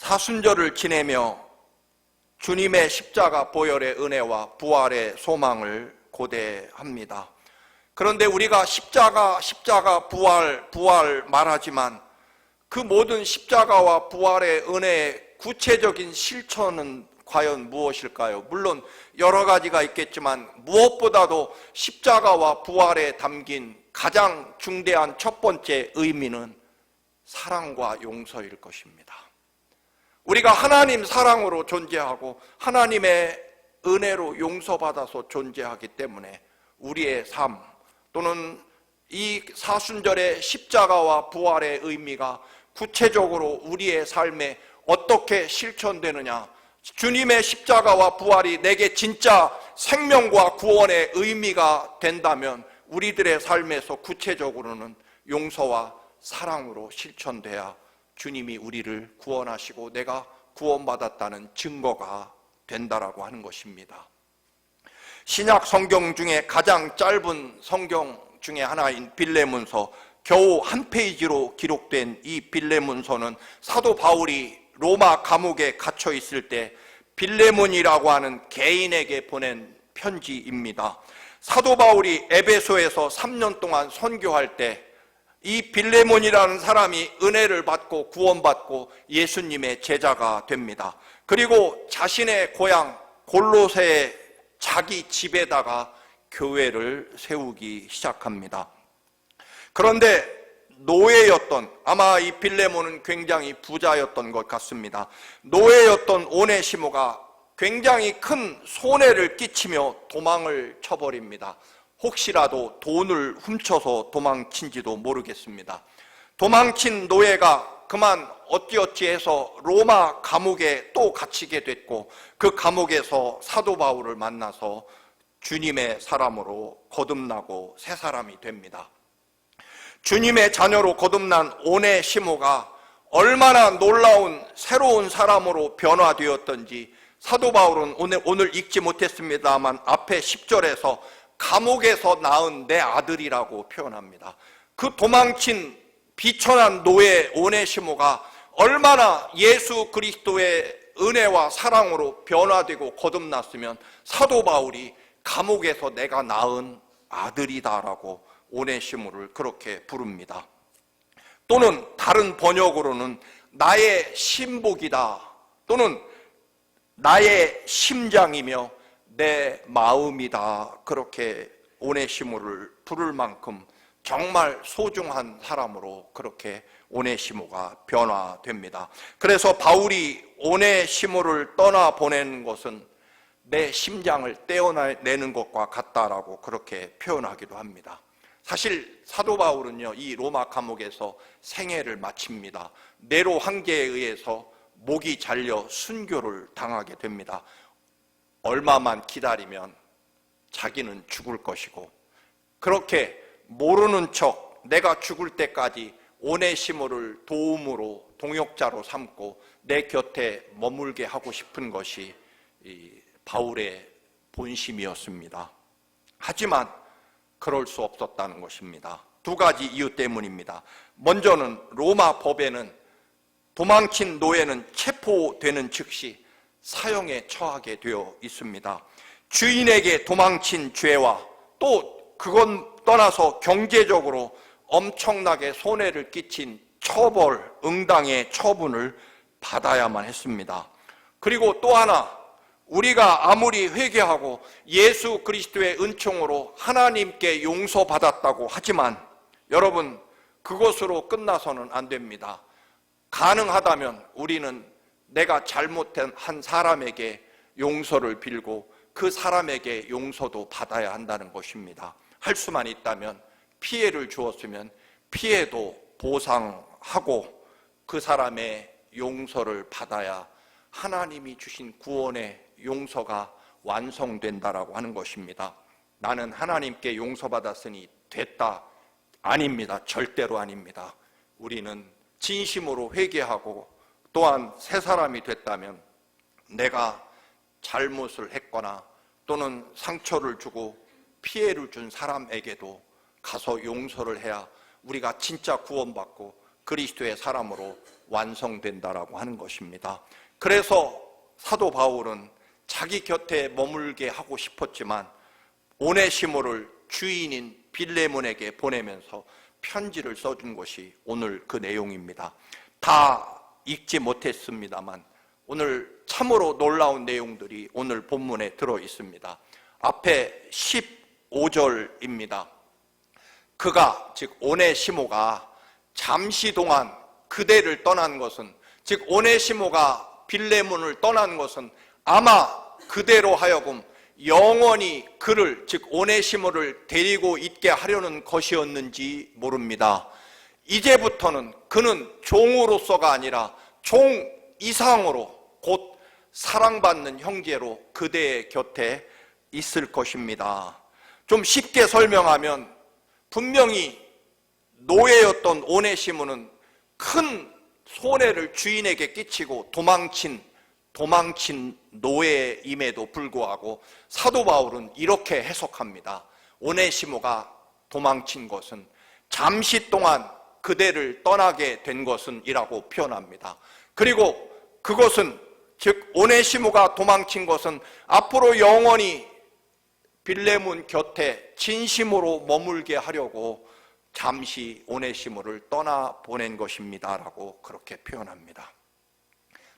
사순절을 지내며 주님의 십자가 보혈의 은혜와 부활의 소망을 고대합니다. 그런데 우리가 십자가 부활 말하지만 그 모든 십자가와 부활의 은혜의 구체적인 실천은 과연 무엇일까요? 물론 여러 가지가 있겠지만 무엇보다도 십자가와 부활에 담긴 가장 중대한 첫 번째 의미는 사랑과 용서일 것입니다. 우리가 하나님 사랑으로 존재하고 하나님의 은혜로 용서받아서 존재하기 때문에 우리의 삶 또는 이 사순절의 십자가와 부활의 의미가 구체적으로 우리의 삶에 어떻게 실천되느냐, 주님의 십자가와 부활이 내게 진짜 생명과 구원의 의미가 된다면 우리들의 삶에서 구체적으로는 용서와 사랑으로 실천돼야 주님이 우리를 구원하시고 내가 구원받았다는 증거가 된다라고 하는 것입니다. 신약 성경 중에 가장 짧은 성경 중에 하나인 빌레문서, 겨우 한 페이지로 기록된 이 빌레문서는 사도 바울이 로마 감옥에 갇혀 있을 때 빌레몬이라고 하는 개인에게 보낸 편지입니다. 사도 바울이 에베소에서 3년 동안 선교할 때 이 빌레몬이라는 사람이 은혜를 받고 구원받고 예수님의 제자가 됩니다. 그리고 자신의 고향 골로새의 자기 집에다가 교회를 세우기 시작합니다. 그런데 노예였던, 아마 이 빌레몬은 굉장히 부자였던 것 같습니다. 노예였던 오네시모가 굉장히 큰 손해를 끼치며 도망을 쳐버립니다. 혹시라도 돈을 훔쳐서 도망친지도 모르겠습니다. 도망친 노예가 그만 어찌어찌해서 로마 감옥에 또 갇히게 됐고 그 감옥에서 사도 바울을 만나서 주님의 사람으로 거듭나고 새 사람이 됩니다. 주님의 자녀로 거듭난 오네시모가 얼마나 놀라운 새로운 사람으로 변화되었던지 사도 바울은 오늘 읽지 못했습니다만 앞에 10절에서 감옥에서 낳은 내 아들이라고 표현합니다. 그 도망친 비천한 노예 오네시모가 얼마나 예수 그리스도의 은혜와 사랑으로 변화되고 거듭났으면 사도 바울이 감옥에서 내가 낳은 아들이다라고 오네시모를 그렇게 부릅니다. 또는 다른 번역으로는 나의 신복이다 또는 나의 심장이며 내 마음이다 그렇게 오네시모를 부를 만큼 정말 소중한 사람으로 그렇게 오네시모가 변화됩니다. 그래서 바울이 오네시모를 떠나보내는 것은 내 심장을 떼어내는 것과 같다라고 그렇게 표현하기도 합니다. 사실 사도 바울은요, 이 로마 감옥에서 생애를 마칩니다. 네로 황제에 의해서 목이 잘려 순교를 당하게 됩니다. 얼마만 기다리면 자기는 죽을 것이고 그렇게 모르는 척 내가 죽을 때까지 오네시모를 도움으로 동역자로 삼고 내 곁에 머물게 하고 싶은 것이 이 바울의 본심이었습니다. 하지만 그럴 수 없었다는 것입니다. 두 가지 이유 때문입니다. 먼저는 로마 법에는 도망친 노예는 체포되는 즉시 사형에 처하게 되어 있습니다. 주인에게 도망친 죄와 또 그건 떠나서 경제적으로 엄청나게 손해를 끼친 처벌, 응당의 처분을 받아야만 했습니다. 그리고 또 하나, 우리가 아무리 회개하고 예수 그리스도의 은총으로 하나님께 용서받았다고 하지만 여러분, 그것으로 끝나서는 안 됩니다. 가능하다면 우리는 내가 잘못한 사람에게 용서를 빌고 그 사람에게 용서도 받아야 한다는 것입니다. 할 수만 있다면 피해를 주었으면 피해도 보상하고 그 사람의 용서를 받아야 하나님이 주신 구원의 용서가 완성된다라고 하는 것입니다. 나는 하나님께 용서받았으니 됐다. 아닙니다. 절대로 아닙니다. 우리는 진심으로 회개하고 또한 새 사람이 됐다면 내가 잘못을 했거나 또는 상처를 주고 피해를 준 사람에게도 가서 용서를 해야 우리가 진짜 구원받고 그리스도의 사람으로 완성된다라고 하는 것입니다. 그래서 사도 바울은 자기 곁에 머물게 하고 싶었지만 오네시모를 주인인 빌레몬에게 보내면서 편지를 써준 것이 오늘 그 내용입니다. 다 읽지 못했습니다만 오늘 참으로 놀라운 내용들이 오늘 본문에 들어 있습니다. 앞에 15절입니다. 그가, 즉 오네시모가 잠시 동안 그대를 떠난 것은, 즉 오네시모가 빌레몬을 떠난 것은 아마 그대로 하여금 영원히 그를, 즉 오네시모를 데리고 있게 하려는 것이었는지 모릅니다. 이제부터는 그는 종으로서가 아니라 종 이상으로 곧 사랑받는 형제로 그대의 곁에 있을 것입니다. 좀 쉽게 설명하면 분명히 노예였던 오네시모는 큰 손해를 주인에게 끼치고 도망친 노예임에도 불구하고 사도 바울은 이렇게 해석합니다. 오네시모가 도망친 것은 잠시 동안 그대를 떠나게 된 것은 이라고 표현합니다. 그리고 그것은, 즉 오네시모가 도망친 것은 앞으로 영원히 빌레몬 곁에 진심으로 머물게 하려고 잠시 오네시모를 떠나보낸 것입니다 라고 그렇게 표현합니다.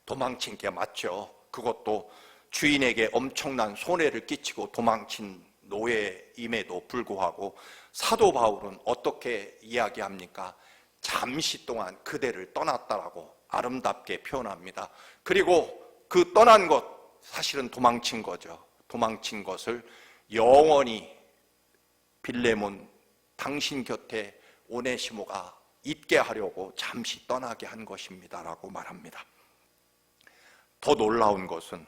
도망친 게 맞죠. 그것도 주인에게 엄청난 손해를 끼치고 도망친 노예임에도 불구하고 사도 바울은 어떻게 이야기합니까? 잠시 동안 그대를 떠났다라고 아름답게 표현합니다. 그리고 그 떠난 것, 사실은 도망친 거죠. 도망친 것을 영원히 빌레몬, 당신 곁에 오네시모가 있게 하려고 잠시 떠나게 한 것입니다 라고 말합니다. 더 놀라운 것은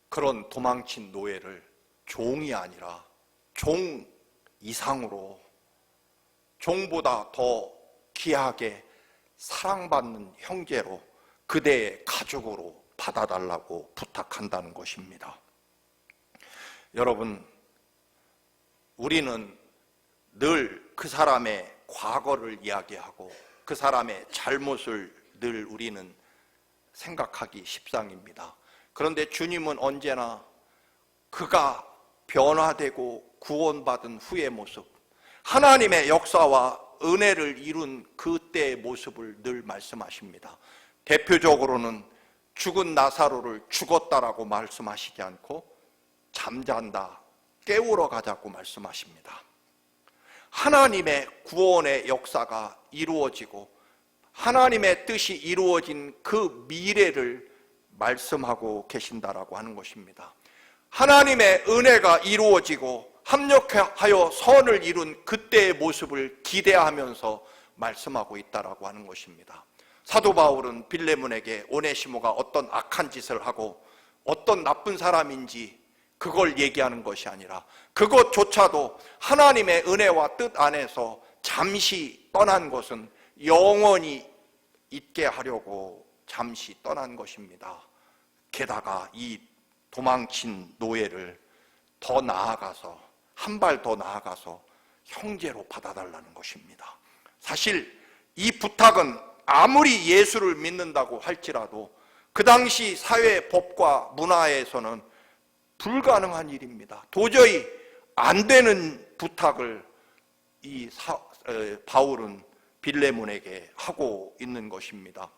그런 도망친 노예를 종이 아니라 종 이상으로, 종보다 더 귀하게 사랑받는 형제로, 그대의 가족으로 받아달라고 부탁한다는 것입니다. 여러분, 우리는 늘 그 사람의 과거를 이야기하고 그 사람의 잘못을 늘 우리는 생각하기 십상입니다. 그런데 주님은 언제나 그가 변화되고 구원받은 후의 모습, 하나님의 역사와 은혜를 이룬 그때의 모습을 늘 말씀하십니다. 대표적으로는 죽은 나사로를 죽었다라고 말씀하시지 않고 잠잔다, 깨우러 가자고 말씀하십니다. 하나님의 구원의 역사가 이루어지고 하나님의 뜻이 이루어진 그 미래를 말씀하고 계신다라고 하는 것입니다. 하나님의 은혜가 이루어지고 합력하여 선을 이룬 그때의 모습을 기대하면서 말씀하고 있다라고 하는 것입니다. 사도 바울은 빌레몬에게 오네시모가 어떤 악한 짓을 하고 어떤 나쁜 사람인지 그걸 얘기하는 것이 아니라 그것조차도 하나님의 은혜와 뜻 안에서 잠시 떠난 것은 영원히 있게 하려고 잠시 떠난 것입니다. 게다가 이 도망친 노예를 더 나아가서, 한 발 더 나아가서 형제로 받아달라는 것입니다. 사실 이 부탁은 아무리 예수를 믿는다고 할지라도 그 당시 사회 법과 문화에서는 불가능한 일입니다. 도저히 안 되는 부탁을 바울은 빌레몬에게 하고 있는 것입니다.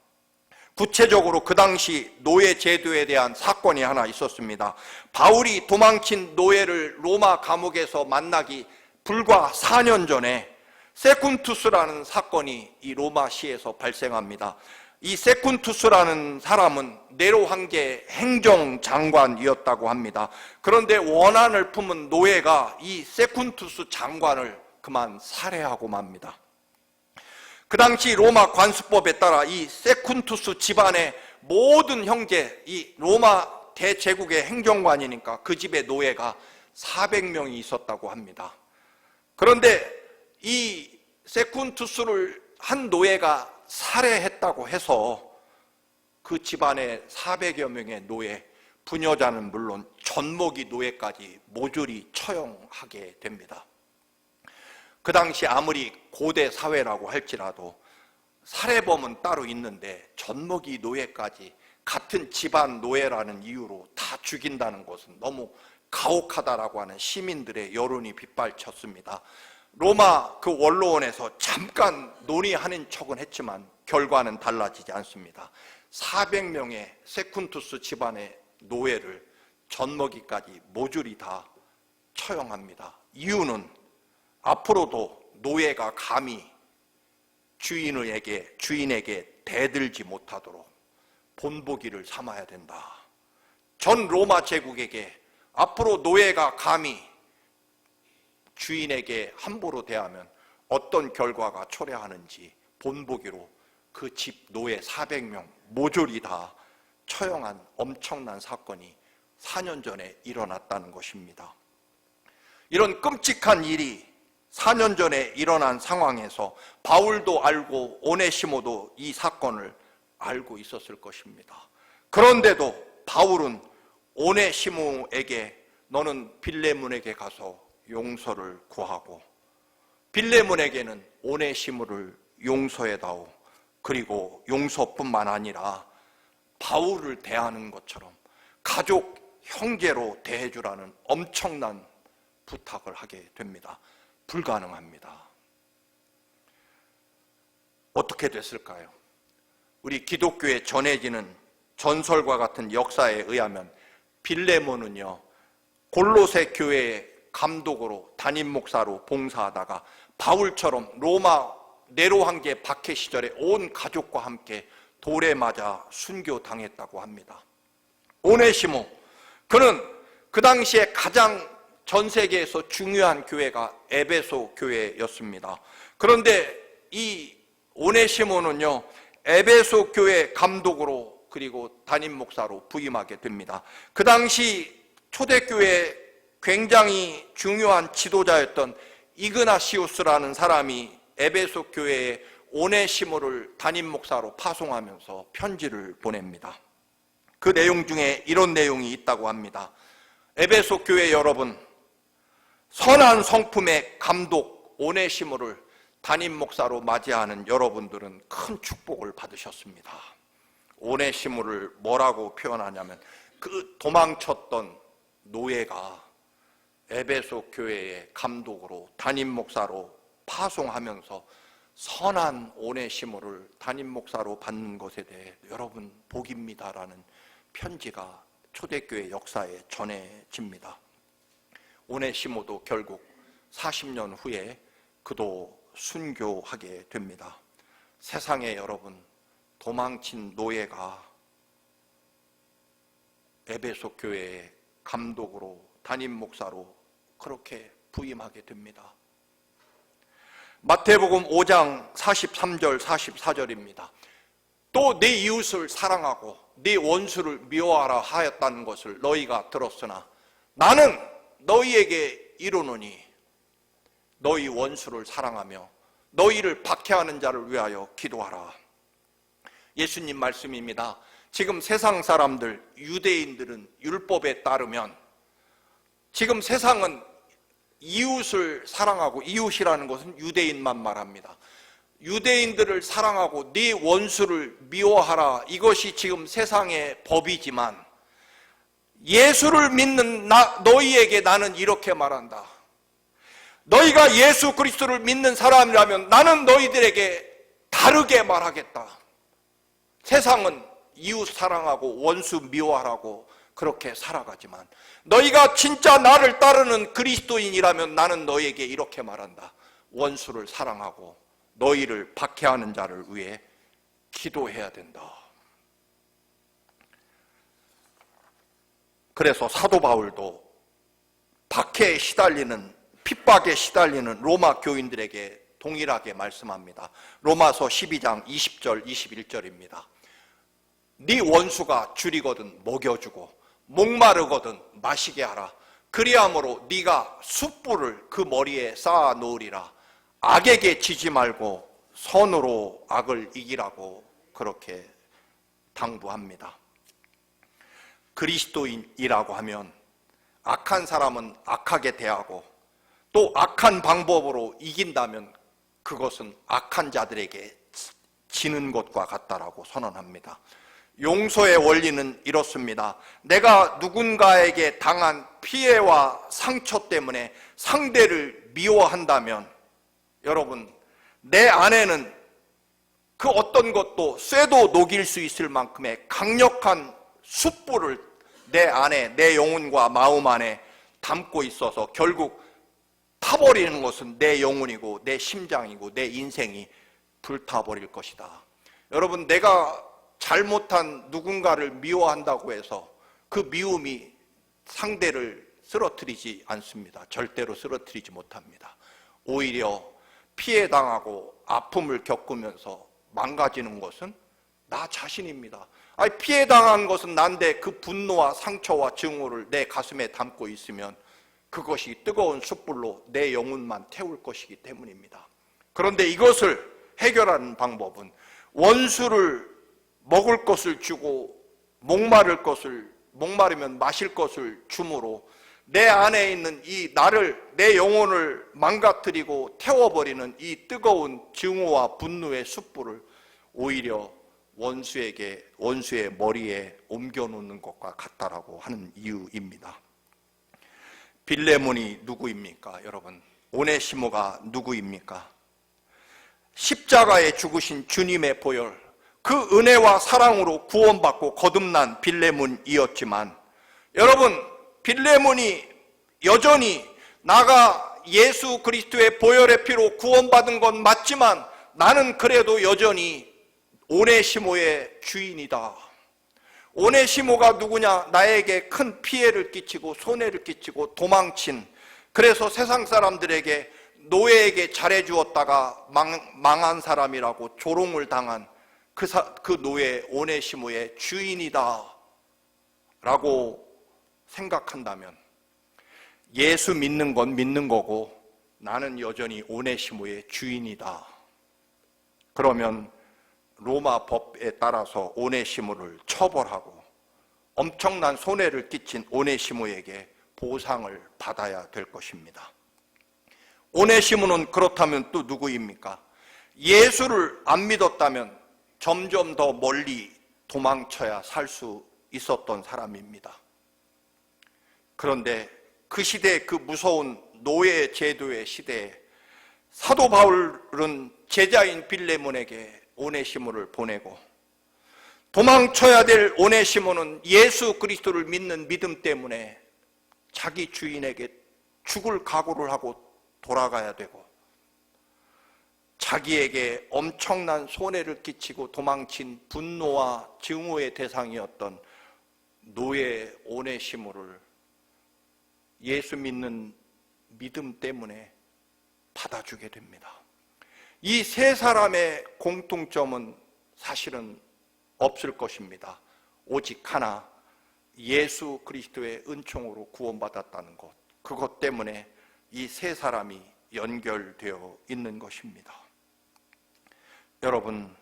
구체적으로 그 당시 노예 제도에 대한 사건이 하나 있었습니다. 바울이 도망친 노예를 로마 감옥에서 만나기 불과 4년 전에 세쿤투스라는 사건이 이 로마시에서 발생합니다. 이 세쿤투스라는 사람은 네로 황제의 행정장관이었다고 합니다. 그런데 원한을 품은 노예가 이 세쿤투스 장관을 그만 살해하고 맙니다. 그 당시 로마 관수법에 따라 이 세쿤투스 집안의 모든 형제, 이 로마 대제국의 행정관이니까 그 집의 노예가 400명이 있었다고 합니다. 그런데 이 세쿤투스를 한 노예가 살해했다고 해서 그 집안의 400여 명의 노예, 부녀자는 물론 젖먹이 노예까지 모조리 처형하게 됩니다. 그 당시 아무리 고대 사회라고 할지라도 살해범은 따로 있는데 젖먹이 노예까지 같은 집안 노예라는 이유로 다 죽인다는 것은 너무 가혹하다라고 하는 시민들의 여론이 빗발쳤습니다. 로마 그 원로원에서 잠깐 논의하는 척은 했지만 결과는 달라지지 않습니다. 400명의 세쿤투스 집안의 노예를 젖먹이까지 모조리 다 처형합니다. 이유는 앞으로도 노예가 감히 주인에게 대들지 못하도록 본보기를 삼아야 된다. 전 로마 제국에게 앞으로 노예가 감히 주인에게 함부로 대하면 어떤 결과가 초래하는지 본보기로 그 집 노예 400명 모조리 다 처형한 엄청난 사건이 4년 전에 일어났다는 것입니다. 이런 끔찍한 일이 4년 전에 일어난 상황에서 바울도 알고 오네시모도 이 사건을 알고 있었을 것입니다. 그런데도 바울은 오네시모에게 너는 빌레몬에게 가서 용서를 구하고 빌레몬에게는 오네시모를 용서해다오. 그리고 용서뿐만 아니라 바울을 대하는 것처럼 가족, 형제로 대해주라는 엄청난 부탁을 하게 됩니다. 불가능합니다. 어떻게 됐을까요? 우리 기독교에 전해지는 전설과 같은 역사에 의하면 빌레몬은요, 골로새 교회의 감독으로 담임 목사로 봉사하다가 바울처럼 로마 네로 황제 박해 시절에 온 가족과 함께 돌에 맞아 순교당했다고 합니다. 오네시모, 그는 그 당시에 가장 전 세계에서 중요한 교회가 에베소 교회였습니다. 그런데 이 오네시모는요, 에베소 교회 감독으로 그리고 담임 목사로 부임하게 됩니다. 그 당시 초대교회 굉장히 중요한 지도자였던 이그나시우스라는 사람이 에베소 교회에 오네시모를 담임 목사로 파송하면서 편지를 보냅니다. 그 내용 중에 이런 내용이 있다고 합니다. 에베소 교회 여러분, 선한 성품의 감독 오네시모를 담임 목사로 맞이하는 여러분들은 큰 축복을 받으셨습니다. 오네시모를 뭐라고 표현하냐면 그 도망쳤던 노예가 에베소 교회의 감독으로 담임 목사로 파송하면서 선한 오네시모를 담임 목사로 받는 것에 대해 여러분 복입니다라는 편지가 초대교회 역사에 전해집니다. 오네시모도 결국 40년 후에 그도 순교하게 됩니다. 세상에 여러분, 도망친 노예가 에베소 교회의 감독으로 담임 목사로 그렇게 부임하게 됩니다. 마태복음 5장 43절 44절입니다. 또 내 이웃을 사랑하고 네 원수를 미워하라 하였다는 것을 너희가 들었으나 나는 너희에게 이르노니 너희 원수를 사랑하며 너희를 박해하는 자를 위하여 기도하라. 예수님 말씀입니다. 지금 세상 사람들, 유대인들은 율법에 따르면 지금 세상은 이웃을 사랑하고, 이웃이라는 것은 유대인만 말합니다. 유대인들을 사랑하고 네 원수를 미워하라, 이것이 지금 세상의 법이지만 예수를 믿는 너희에게 나는 이렇게 말한다. 너희가 예수 그리스도를 믿는 사람이라면 나는 너희들에게 다르게 말하겠다. 세상은 이웃 사랑하고 원수 미워하라고 그렇게 살아가지만 너희가 진짜 나를 따르는 그리스도인이라면 나는 너희에게 이렇게 말한다. 원수를 사랑하고 너희를 박해하는 자를 위해 기도해야 된다. 그래서 사도 바울도 박해에 시달리는, 핍박에 시달리는 로마 교인들에게 동일하게 말씀합니다. 로마서 12장 20절 21절입니다. 네 원수가 줄이거든 먹여주고 목마르거든 마시게 하라. 그리함으로 네가 숯불을 그 머리에 쌓아 놓으리라. 악에게 지지 말고 선으로 악을 이기라고 그렇게 당부합니다. 그리스도인이라고 하면 악한 사람은 악하게 대하고 또 악한 방법으로 이긴다면 그것은 악한 자들에게 지는 것과 같다라고 선언합니다. 용서의 원리는 이렇습니다. 내가 누군가에게 당한 피해와 상처 때문에 상대를 미워한다면 여러분, 내 안에는 그 어떤 것도 쇠도 녹일 수 있을 만큼의 강력한 숯불을 내 안에, 내 영혼과 마음 안에 담고 있어서 결국 타버리는 것은 내 영혼이고 내 심장이고 내 인생이 불타버릴 것이다. 여러분, 내가 잘못한 누군가를 미워한다고 해서 그 미움이 상대를 쓰러뜨리지 않습니다. 절대로 쓰러뜨리지 못합니다. 오히려 피해당하고 아픔을 겪으면서 망가지는 것은 나 자신입니다. 아니, 피해당한 것은 난데 그 분노와 상처와 증오를 내 가슴에 담고 있으면 그것이 뜨거운 숯불로 내 영혼만 태울 것이기 때문입니다. 그런데 이것을 해결하는 방법은 원수를 먹을 것을 주고 목마르면 마실 것을 줌으로 내 안에 있는 이 나를, 내 영혼을 망가뜨리고 태워버리는 이 뜨거운 증오와 분노의 숯불을 오히려 원수의 머리에 옮겨놓는 것과 같다라고 하는 이유입니다. 빌레몬이 누구입니까? 여러분, 오네시모가 누구입니까? 십자가에 죽으신 주님의 보혈, 그 은혜와 사랑으로 구원받고 거듭난 빌레몬이었지만, 여러분, 빌레몬이 여전히 나가 예수 그리스도의 보혈의 피로 구원받은 건 맞지만 나는 그래도 여전히 오네시모의 주인이다. 오네시모가 누구냐? 나에게 큰 피해를 끼치고 손해를 끼치고 도망친, 그래서 세상 사람들에게 노예에게 잘해주었다가 망한 사람이라고 조롱을 당한 그 노예 오네시모의 주인이다 라고 생각한다면 예수 믿는 건 믿는 거고 나는 여전히 오네시모의 주인이다. 그러면 로마 법에 따라서 오네시모를 처벌하고 엄청난 손해를 끼친 오네시모에게 보상을 받아야 될 것입니다. 오네시모는 그렇다면 또 누구입니까? 예수를 안 믿었다면 점점 더 멀리 도망쳐야 살 수 있었던 사람입니다. 그런데 그 시대, 그 무서운 노예 제도의 시대에 사도 바울은 제자인 빌레몬에게 오네시모를 보내고, 도망쳐야 될 오네시모는 예수 그리스도를 믿는 믿음 때문에 자기 주인에게 죽을 각오를 하고 돌아가야 되고, 자기에게 엄청난 손해를 끼치고 도망친 분노와 증오의 대상이었던 노예 오네시모를 예수 믿는 믿음 때문에 받아주게 됩니다. 이 세 사람의 공통점은 사실은 없을 것입니다. 오직 하나, 예수 그리스도의 은총으로 구원받았다는 것, 그것 때문에 이 세 사람이 연결되어 있는 것입니다. 여러분,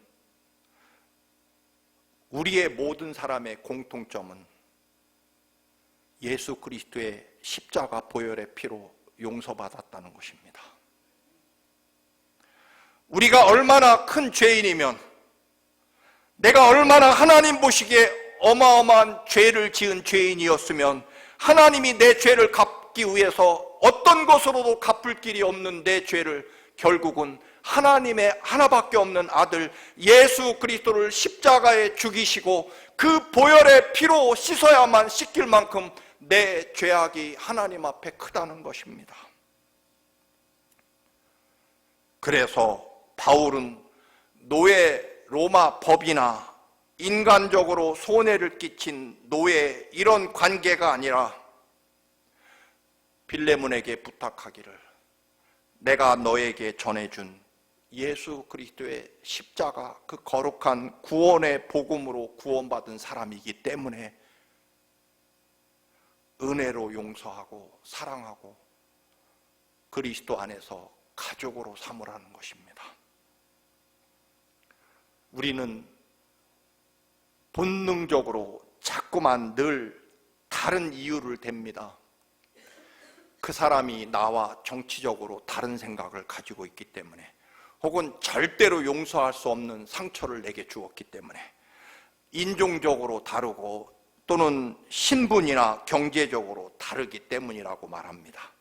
우리의 모든 사람의 공통점은 예수 그리스도의 십자가 보혈의 피로 용서받았다는 것입니다. 우리가 얼마나 큰 죄인이면, 내가 얼마나 하나님 보시기에 어마어마한 죄를 지은 죄인이었으면 하나님이 내 죄를 갚기 위해서 어떤 것으로도 갚을 길이 없는 내 죄를 결국은 하나님의 하나밖에 없는 아들 예수 그리스도를 십자가에 죽이시고 그 보혈의 피로 씻어야만 씻길 만큼 내 죄악이 하나님 앞에 크다는 것입니다. 그래서 바울은 노예 로마 법이나 인간적으로 손해를 끼친 노예 이런 관계가 아니라 빌레몬에게 부탁하기를, 내가 너에게 전해준 예수 그리스도의 십자가, 그 거룩한 구원의 복음으로 구원받은 사람이기 때문에 은혜로 용서하고 사랑하고 그리스도 안에서 가족으로 삼으라는 것입니다. 우리는 본능적으로 자꾸만 늘 다른 이유를 댑니다. 그 사람이 나와 정치적으로 다른 생각을 가지고 있기 때문에, 혹은 절대로 용서할 수 없는 상처를 내게 주었기 때문에, 인종적으로 다르고 또는 신분이나 경제적으로 다르기 때문이라고 말합니다.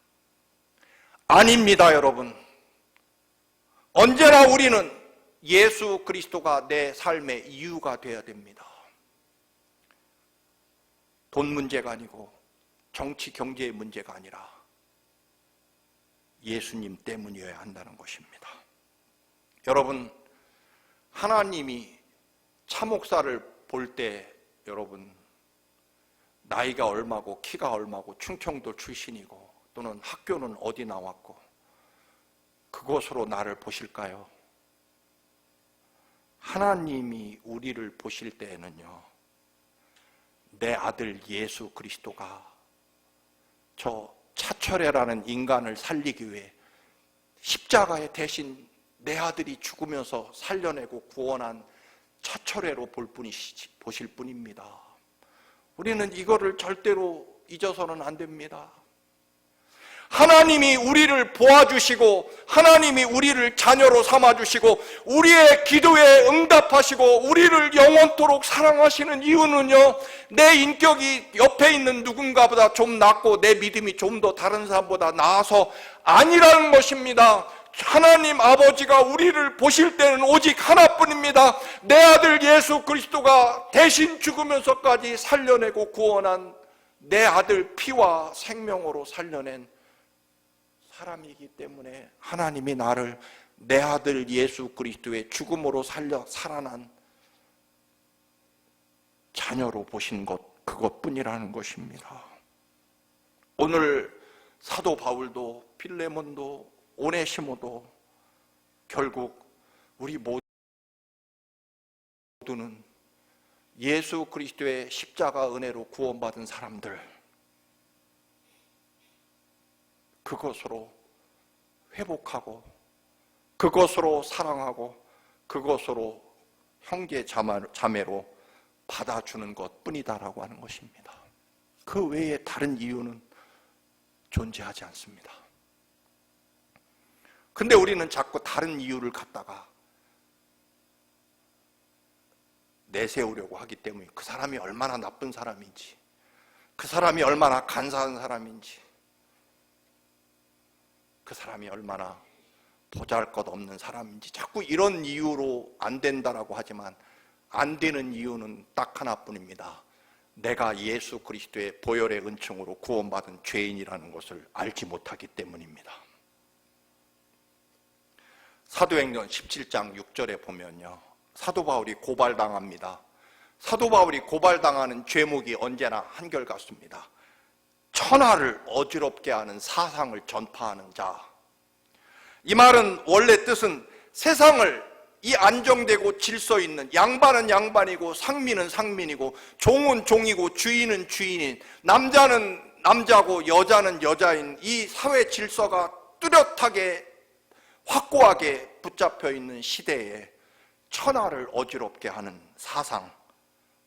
아닙니다, 여러분. 언제나 우리는 예수 그리스도가 내 삶의 이유가 되어야 됩니다. 돈 문제가 아니고 정치 경제의 문제가 아니라 예수님 때문이어야 한다는 것입니다. 여러분, 하나님이 차목사를 볼 때 여러분 나이가 얼마고 키가 얼마고 충청도 출신이고 또는 학교는 어디 나왔고 그것으로 나를 보실까요? 하나님이 우리를 보실 때에는요, 내 아들 예수 그리스도가 저 차철회라는 인간을 살리기 위해 십자가에 대신 내 아들이 죽으면서 살려내고 구원한 차철회로 보실 뿐입니다. 우리는 이거를 절대로 잊어서는 안 됩니다. 하나님이 우리를 보아주시고 하나님이 우리를 자녀로 삼아주시고 우리의 기도에 응답하시고 우리를 영원토록 사랑하시는 이유는요, 내 인격이 옆에 있는 누군가보다 좀 낫고 내 믿음이 좀 더 다른 사람보다 나아서 아니라는 것입니다. 하나님 아버지가 우리를 보실 때는 오직 하나뿐입니다. 내 아들 예수 그리스도가 대신 죽으면서까지 살려내고 구원한 내 아들 피와 생명으로 살려낸 사람이기 때문에 하나님이 나를 내 아들 예수 그리스도의 죽음으로 살아난 자녀로 보신 것, 그것뿐이라는 것입니다. 오늘 사도 바울도 필레몬도 오네시모도 결국 우리 모두는 예수 그리스도의 십자가 은혜로 구원받은 사람들, 그것으로 회복하고 그것으로 사랑하고 그것으로 형제 자매로 받아주는 것뿐이다라고 하는 것입니다. 그 외에 다른 이유는 존재하지 않습니다. 근데 우리는 자꾸 다른 이유를 갖다가 내세우려고 하기 때문에 그 사람이 얼마나 나쁜 사람인지, 그 사람이 얼마나 간사한 사람인지, 그 사람이 얼마나 보잘것없는 사람인지 자꾸 이런 이유로 안 된다라고 하지만 안 되는 이유는 딱 하나뿐입니다. 내가 예수 그리스도의 보혈의 은총으로 구원받은 죄인이라는 것을 알지 못하기 때문입니다. 사도행전 17장 6절에 보면요, 사도 바울이 고발당합니다. 사도 바울이 고발당하는 죄목이 언제나 한결같습니다. 천하를 어지럽게 하는 사상을 전파하는 자. 이 말은 원래 뜻은 세상을, 이 안정되고 질서 있는, 양반은 양반이고 상민은 상민이고 종은 종이고 주인은 주인인, 남자는 남자고 여자는 여자인 이 사회 질서가 뚜렷하게 확고하게 붙잡혀 있는 시대에 천하를 어지럽게 하는 사상,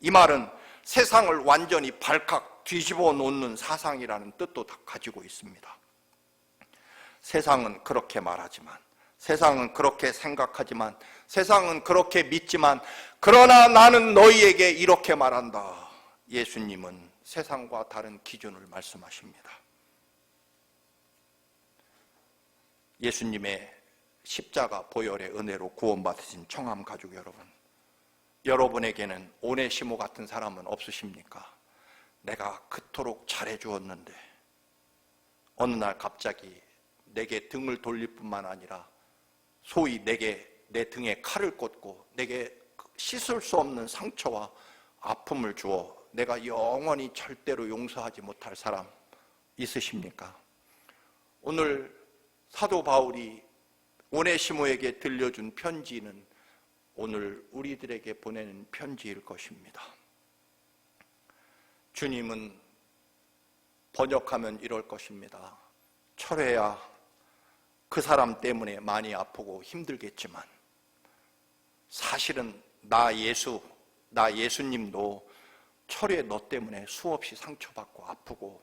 이 말은 세상을 완전히 발칵 뒤집어 놓는 사상이라는 뜻도 다 가지고 있습니다. 세상은 그렇게 말하지만, 세상은 그렇게 생각하지만, 세상은 그렇게 믿지만, 그러나 나는 너희에게 이렇게 말한다. 예수님은 세상과 다른 기준을 말씀하십니다. 예수님의 십자가 보혈의 은혜로 구원받으신 청함 가족 여러분, 여러분에게는 오네시모 같은 사람은 없으십니까? 내가 그토록 잘해주었는데 어느 날 갑자기 내게 등을 돌릴 뿐만 아니라 소위 내게 내 등에 칼을 꽂고 내게 씻을 수 없는 상처와 아픔을 주어 내가 영원히 절대로 용서하지 못할 사람 있으십니까? 오늘 사도 바울이 오네시모에게 들려준 편지는 오늘 우리들에게 보내는 편지일 것입니다. 주님은 번역하면 이럴 것입니다. 철회야, 그 사람 때문에 많이 아프고 힘들겠지만 사실은 나 예수님도 철회 너 때문에 수없이 상처받고 아프고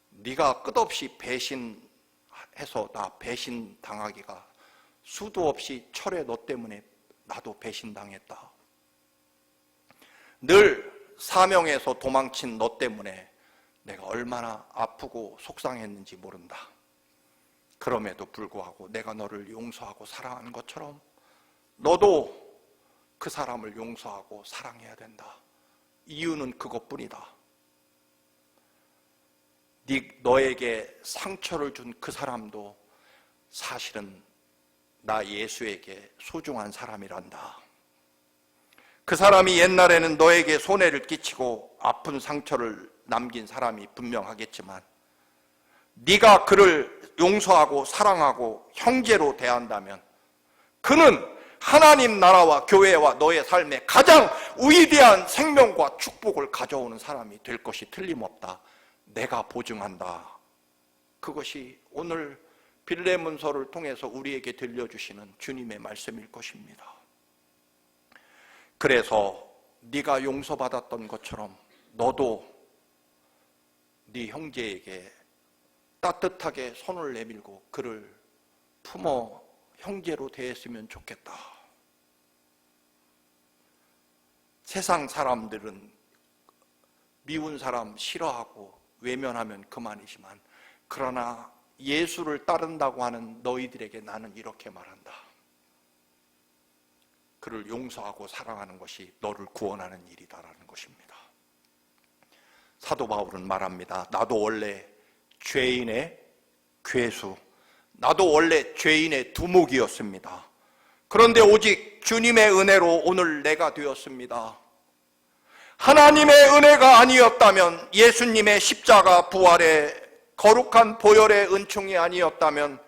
네가 끝없이 배신해서 나 배신당하기가 수도 없이 철에 너 때문에 나도 배신당했다. 늘 사명에서 도망친 너 때문에 내가 얼마나 아프고 속상했는지 모른다. 그럼에도 불구하고 내가 너를 용서하고 사랑하는 것처럼 너도 그 사람을 용서하고 사랑해야 된다. 이유는 그것뿐이다. 너에게 상처를 준 그 사람도 사실은 나 예수에게 소중한 사람이란다. 그 사람이 옛날에는 너에게 손해를 끼치고 아픈 상처를 남긴 사람이 분명하겠지만 네가 그를 용서하고 사랑하고 형제로 대한다면 그는 하나님 나라와 교회와 너의 삶에 가장 위대한 생명과 축복을 가져오는 사람이 될 것이 틀림없다. 내가 보증한다. 그것이 오늘 빌레몬서를 통해서 우리에게 들려주시는 주님의 말씀일 것입니다. 그래서 네가 용서받았던 것처럼 너도 네 형제에게 따뜻하게 손을 내밀고 그를 품어 형제로 대했으면 좋겠다. 세상 사람들은 미운 사람 싫어하고 외면하면 그만이지만 그러나 예수를 따른다고 하는 너희들에게 나는 이렇게 말한다. 그를 용서하고 사랑하는 것이 너를 구원하는 일이다라는 것입니다. 사도 바울은 말합니다. 나도 원래 죄인의 괴수, 나도 원래 죄인의 두목이었습니다. 그런데 오직 주님의 은혜로 오늘 내가 되었습니다. 하나님의 은혜가 아니었다면, 예수님의 십자가 부활의 거룩한 보혈의 은총이 아니었다면,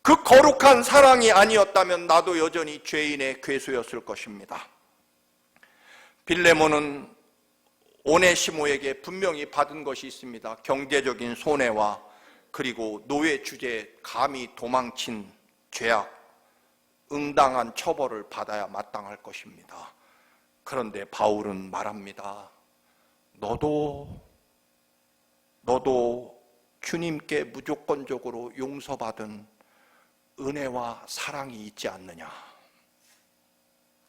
그 거룩한 사랑이 아니었다면 나도 여전히 죄인의 괴수였을 것입니다. 빌레몬은 오네시모에게 분명히 받은 것이 있습니다. 경제적인 손해와 그리고 노예 주제에 감히 도망친 죄악, 응당한 처벌을 받아야 마땅할 것입니다. 그런데 바울은 말합니다. 너도 주님께 무조건적으로 용서받은 은혜와 사랑이 있지 않느냐,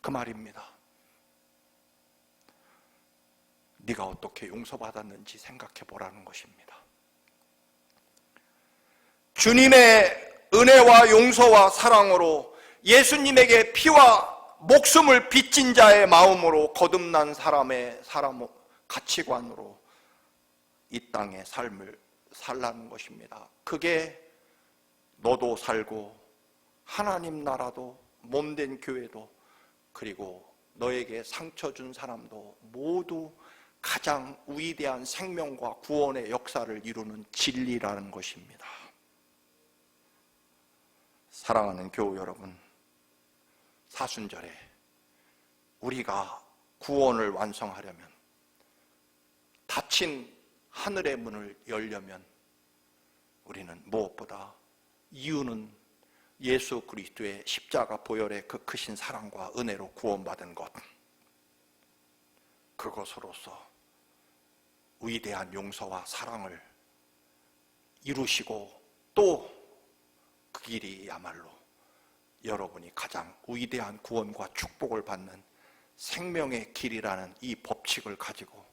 그 말입니다. 네가 어떻게 용서받았는지 생각해 보라는 것입니다. 주님의 은혜와 용서와 사랑으로 예수님에게 피와 목숨을 빚진 자의 마음으로 거듭난 사람의 가치관으로 이 땅의 삶을 살라는 것입니다. 그게 너도 살고 하나님 나라도 몸된 교회도 그리고 너에게 상처 준 사람도 모두 가장 위대한 생명과 구원의 역사를 이루는 진리라는 것입니다. 사랑하는 교우 여러분, 사순절에 우리가 구원을 완성하려면, 닫힌 하늘의 문을 열려면 우리는 무엇보다 이유는 예수 그리스도의 십자가 보혈의 그 크신 사랑과 은혜로 구원받은 것, 그것으로서 위대한 용서와 사랑을 이루시고 또 그 길이야말로 여러분이 가장 위대한 구원과 축복을 받는 생명의 길이라는 이 법칙을 가지고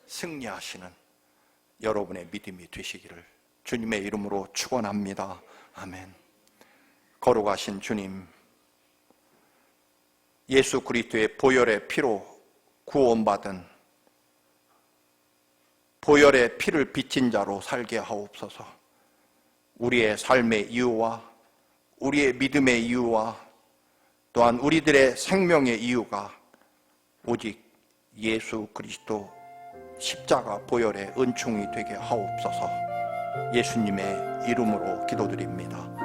승리하시는 여러분의 믿음이 되시기를 주님의 이름으로 축원합니다. 아멘. 거룩하신 주님, 예수 그리스도의 보혈의 피로 구원받은 보혈의 피를 빚진 자로 살게 하옵소서. 우리의 삶의 이유와 우리의 믿음의 이유와 또한 우리들의 생명의 이유가 오직 예수 그리스도 십자가 보혈의 은총이 되게 하옵소서. 예수님의 이름으로 기도드립니다.